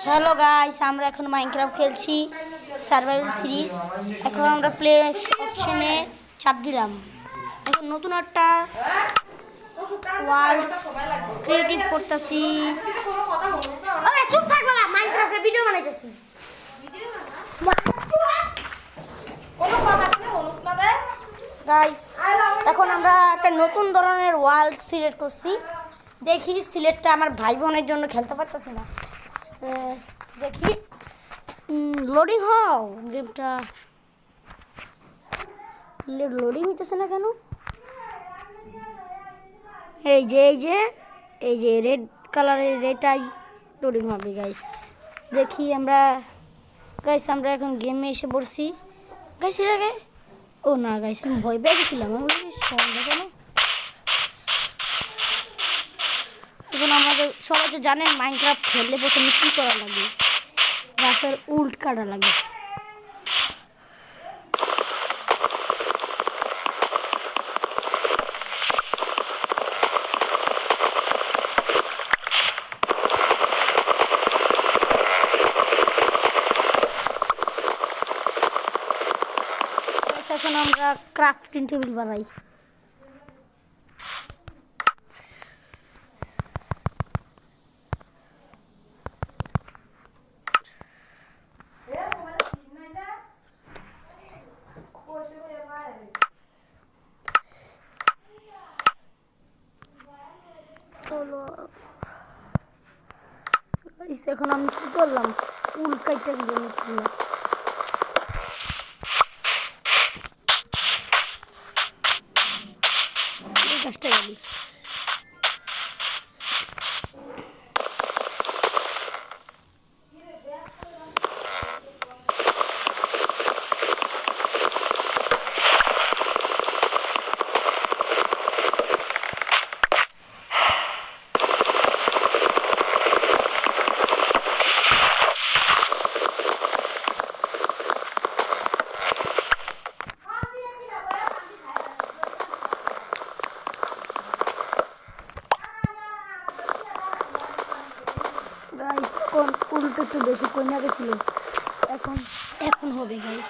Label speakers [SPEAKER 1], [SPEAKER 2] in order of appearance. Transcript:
[SPEAKER 1] Hello guys, আমরা এখন Minecraft খেলছি সার্ভাইভাল সিরিজ। এখন আমরা প্লে অপশনে চাপ দিলাম। এখন নতুন একটা ওয়ার্ল্ড ক্রিয়েটিভ করতেছি। ওরে চুপ থাক বাবা, মাইনক্রাফটের ভিডিও বানাইতেছি। কোনো কথা কি বলছ না রে গাইস। এখন আমরা একটা নতুন ধরনের ওয়ার্ল্ড সিলেক্ট করছি। দেখি সিলেক্টটা আমার ভাই বোনের জন্য খেলতে পারতেছি না। দেখি লোডিং হও, গেমটা লোডিং হইতেছে না কেন? এই যে রেড কালারের এটাই লোডিং হবে গাইস। দেখি আমরা এখন গেমে এসে পড়ছি গাইস। এর আগে ও না গাইস, আমি ভয় পেয়ে গেছিলাম। এখন আমাদের সবাই তো জানেন মাইনক্রাফট খেললে প্রথমে কী করা লাগে, গাছের উল্ট কাটা লাগে। এখন আমরা ক্রাফটিং টেবিল বানাই। এখন আমি কি করলাম, উল কাইটা দিলাম। গাছটা গেলি গাইস। উল্টো একটু বেশি কমে গেছিল, এখন হবে গাইস।